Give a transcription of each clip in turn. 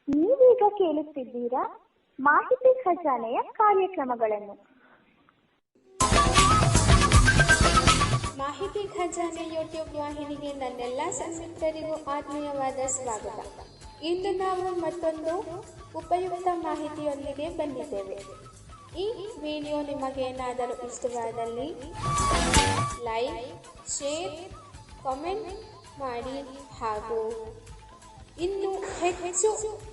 ನೀವೀಗ ಕೇಳುತ್ತಿದ್ದೀರಾ ಮಾಹಿತಿ ಖಜಾನೆಯ ಕಾರ್ಯಕ್ರಮಗಳನ್ನು. ಮಾಹಿತಿ ಖಜಾನೆ ಯೂಟ್ಯೂಬ್ ವಾಹಿನಿಗೆ ನನ್ನೆಲ್ಲ ಸಂಯುಕ್ತರಿಗೂ ಆತ್ಮೀಯವಾದ ಸ್ವಾಗತ. ಇಂದು ನಾವು ಮತ್ತೊಂದು ಉಪಯುಕ್ತ ಮಾಹಿತಿಯೊಂದಿಗೆ ಬಂದಿದ್ದೇವೆ. ಈ ವಿಡಿಯೋ ನಿಮಗೇನಾದರೂ ಇಷ್ಟವಾದಲ್ಲಿ ಲೈಕ್, ಶೇರ್, ಕಾಮೆಂಟ್ ಮಾಡಿ ಹಾಗೂ ಇನ್ನು ಹೆಚ್ಚು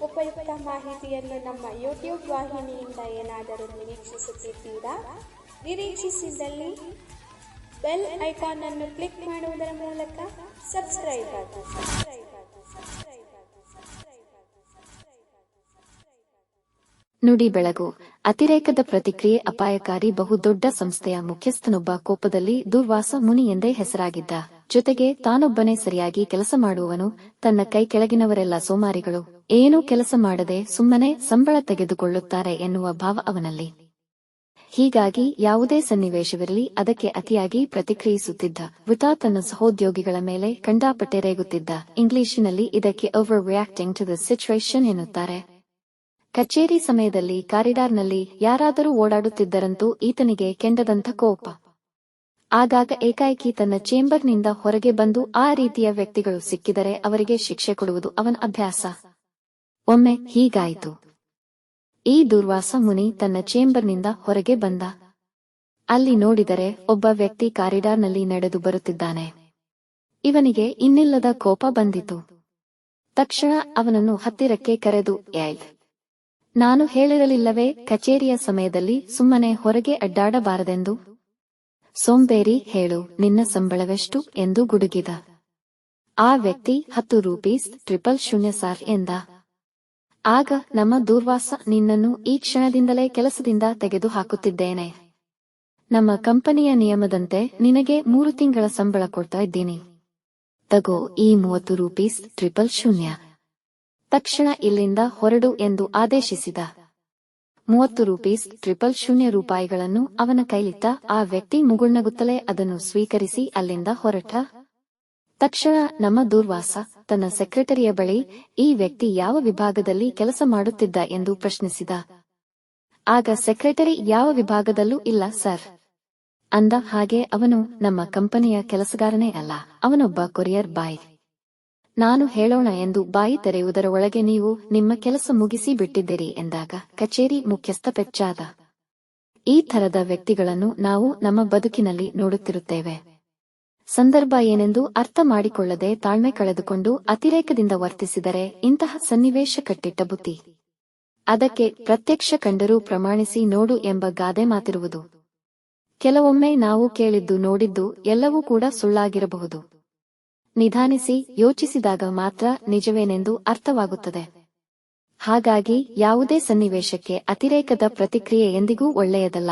ಉಪಯುಕ್ತ ಮಾಹಿತಿಯನ್ನು ನಮ್ಮ ಯೂಟ್ಯೂಬ್ ವಾಹಿನಿಯಿಂದ ಏನಾದರೂ ನಿರೀಕ್ಷಿಸುತ್ತಿದ್ದೀರಾ? ನಿರೀಕ್ಷಿಸಿದಲ್ಲಿ ಬೆಲ್ ಐಕಾನ್ ಅನ್ನು ಕ್ಲಿಕ್ ಮಾಡುವುದರ ಮೂಲಕ ಸಬ್ಸ್ಕ್ರೈಬ್ ಆಗಿ. ನುಡಿ ಬೆಳಗು. ಅತಿರೇಕದ ಪ್ರತಿಕ್ರಿಯೆ ಅಪಾಯಕಾರಿ. ಬಹುದೊಡ್ಡ ಸಂಸ್ಥೆಯ ಮುಖ್ಯಸ್ಥನೊಬ್ಬ ಕೋಪದಲ್ಲಿ ದುರ್ವಾಸ ಮುನಿ ಎಂದೇ ಹೆಸರಾಗಿದ್ದ. ಜೊತೆಗೆ ತಾನೊಬ್ಬನೇ ಸರಿಯಾಗಿ ಕೆಲಸ ಮಾಡುವವನು, ತನ್ನ ಕೈ ಕೆಳಗಿನವರೆಲ್ಲ ಸೋಮಾರಿಗಳು, ಏನೂ ಕೆಲಸ ಮಾಡದೆ ಸುಮ್ಮನೆ ಸಂಬಳ ತೆಗೆದುಕೊಳ್ಳುತ್ತಾರೆ ಎನ್ನುವ ಭಾವ ಅವನಲ್ಲಿ. ಹೀಗಾಗಿ ಯಾವುದೇ ಸನ್ನಿವೇಶವಿರಲಿ ಅದಕ್ಕೆ ಅತಿಯಾಗಿ ಪ್ರತಿಕ್ರಿಯಿಸುತ್ತಿದ್ದ. ವೃಥಾ ತನ್ನ ಸಹೋದ್ಯೋಗಿಗಳ ಮೇಲೆ ಕಂಡಾಪಟ್ಟೆ ರೇಗುತ್ತಿದ್ದ. ಇಂಗ್ಲಿಷಿನಲ್ಲಿ ಇದಕ್ಕೆ overreacting to the situation ಎನ್ನುತ್ತಾರೆ. ಕಚೇರಿ ಸಮಯದಲ್ಲಿ ಕಾರಿಡಾರ್ನಲ್ಲಿ ಯಾರಾದರೂ ಓಡಾಡುತ್ತಿದ್ದರಂತೂ ಈತನಿಗೆ ಕೆಂಡದಂಥ ಕೋಪ. ಆಗಾಗ ಏಕಾಏಕಿ ತನ್ನ ಚೇಂಬರ್ನಿಂದ ಹೊರಗೆ ಬಂದು ಆ ರೀತಿಯ ವ್ಯಕ್ತಿಗಳು ಸಿಕ್ಕಿದರೆ ಅವರಿಗೆ ಶಿಕ್ಷೆ ಕೊಡುವುದು ಅವನ ಅಭ್ಯಾಸ. ಒಮ್ಮೆ ಹೀಗಾಯಿತು. ಈ ದುರ್ವಾಸ ಮುನಿ ತನ್ನ ಚೇಂಬರ್ನಿಂದ ಹೊರಗೆ ಬಂದ. ಅಲ್ಲಿ ನೋಡಿದರೆ ಒಬ್ಬ ವ್ಯಕ್ತಿ ಕಾರಿಡಾರ್ನಲ್ಲಿ ನಡೆದು ಬರುತ್ತಿದ್ದಾನೆ. ಇವನಿಗೆ ಇನ್ನಿಲ್ಲದ ಕೋಪ ಬಂದಿತು. ತಕ್ಷಣ ಅವನನ್ನು ಹತ್ತಿರಕ್ಕೆ ಕರೆದು, ನಾನು ಹೇಳಿರಲಿಲ್ಲವೇ ಕಚೇರಿಯ ಸಮಯದಲ್ಲಿ ಸುಮ್ಮನೆ ಹೊರಗೆ ಅಡ್ಡಾಡಬಾರದೆಂದು? ಸೋಂಬೇರಿ, ಹೇಳು, ನಿನ್ನ ಸಂಬಳವೆಷ್ಟು ಎಂದು ಗುಡುಗಿದ. ಆ ವ್ಯಕ್ತಿ 10 ರೂಪೀಸ್ 000 ಸಾರ್ ಎಂದ. ಆಗ ನಮ್ಮ ದುರ್ವಾಸ, ನಿನ್ನನ್ನು ಈ ಕ್ಷಣದಿಂದಲೇ ಕೆಲಸದಿಂದ ತೆಗೆದು ಹಾಕುತ್ತಿದ್ದೇನೆ. ನಮ್ಮ ಕಂಪನಿಯ ನಿಯಮದಂತೆ ನಿನಗೆ 3 ತಿಂಗಳ ಸಂಬಳ ಕೊಡ್ತಾ ಇದ್ದೀನಿ. ತಗೋ ಈ 30 ರೂಪೀಸ್ 000. ತಕ್ಷಣ ಇಲ್ಲಿಂದ ಹೊರಡು ಎಂದು ಆದೇಶಿಸಿದ. 30 ರೂಪೀಸ್ 000 ರೂಪಾಯಿಗಳನ್ನು ಅವನ ಕೈಲಿಟ್ಟ. ಆ ವ್ಯಕ್ತಿ ಮುಗುಳ್ನಗುತ್ತಲೇ ಅದನ್ನು ಸ್ವೀಕರಿಸಿ ಅಲ್ಲಿಂದ ಹೊರಟ. ತಕ್ಷಣ ನಮ್ಮ ದುರ್ವಾಸ ತನ್ನ ಸೆಕ್ರೆಟರಿಯ ಬಳಿ ಈ ವ್ಯಕ್ತಿ ಯಾವ ವಿಭಾಗದಲ್ಲಿ ಕೆಲಸ ಮಾಡುತ್ತಿದ್ದ ಎಂದು ಪ್ರಶ್ನಿಸಿದ. ಆಗ ಸೆಕ್ರೆಟರಿ, ಯಾವ ವಿಭಾಗದಲ್ಲೂ ಇಲ್ಲ ಸರ್ ಅಂದ. ಹಾಗೆ ಅವನು ನಮ್ಮ ಕಂಪನಿಯ ಕೆಲಸಗಾರನೇ ಅಲ್ಲ, ಅವನೊಬ್ಬ ಕೊರಿಯರ್ ಬಾಯ್. ನಾನು ಹೇಳೋಣ ಎಂದು ಬಾಯಿ ತೆರೆಯುವುದರ ಒಳಗೆ ನೀವು ನಿಮ್ಮ ಕೆಲಸ ಮುಗಿಸಿ ಬಿಟ್ಟಿದ್ದೀರಿ ಎಂದಾಗ ಕಚೇರಿ ಮುಖ್ಯಸ್ಥ ಪೆಚ್ಚಾದ. ಈ ಥರದ ವ್ಯಕ್ತಿಗಳನ್ನು ನಾವು ನಮ್ಮ ಬದುಕಿನಲ್ಲಿ ನೋಡುತ್ತಿರುತ್ತೇವೆ. ಸಂದರ್ಭ ಏನೆಂದು ಅರ್ಥ ಮಾಡಿಕೊಳ್ಳದೆ ತಾಳ್ಮೆ ಕಳೆದುಕೊಂಡು ಅತಿರೇಕದಿಂದ ವರ್ತಿಸಿದರೆ ಇಂತಹ ಸನ್ನಿವೇಶ ಕಟ್ಟಿಟ್ಟ ಬುತ್ತಿ. ಅದಕ್ಕೆ ಪ್ರತ್ಯಕ್ಷ ಕಂಡರೂ ಪ್ರಮಾಣಿಸಿ ನೋಡು ಎಂಬ ಗಾದೆ ಮಾತಿರುವುದು. ಕೆಲವೊಮ್ಮೆ ನಾವು ಕೇಳಿದ್ದು ನೋಡಿದ್ದು ಎಲ್ಲವೂ ಕೂಡ ಸುಳ್ಳಾಗಿರಬಹುದು. ನಿಧಾನಿಸಿ ಯೋಚಿಸಿದಾಗ ಮಾತ್ರ ನಿಜವೇನೆಂದು ಅರ್ಥವಾಗುತ್ತದೆ. ಹಾಗಾಗಿ ಯಾವುದೇ ಸನ್ನಿವೇಶಕ್ಕೆ ಅತಿರೇಕದ ಪ್ರತಿಕ್ರಿಯೆ ಎಂದಿಗೂ ಒಳ್ಳೆಯದಲ್ಲ.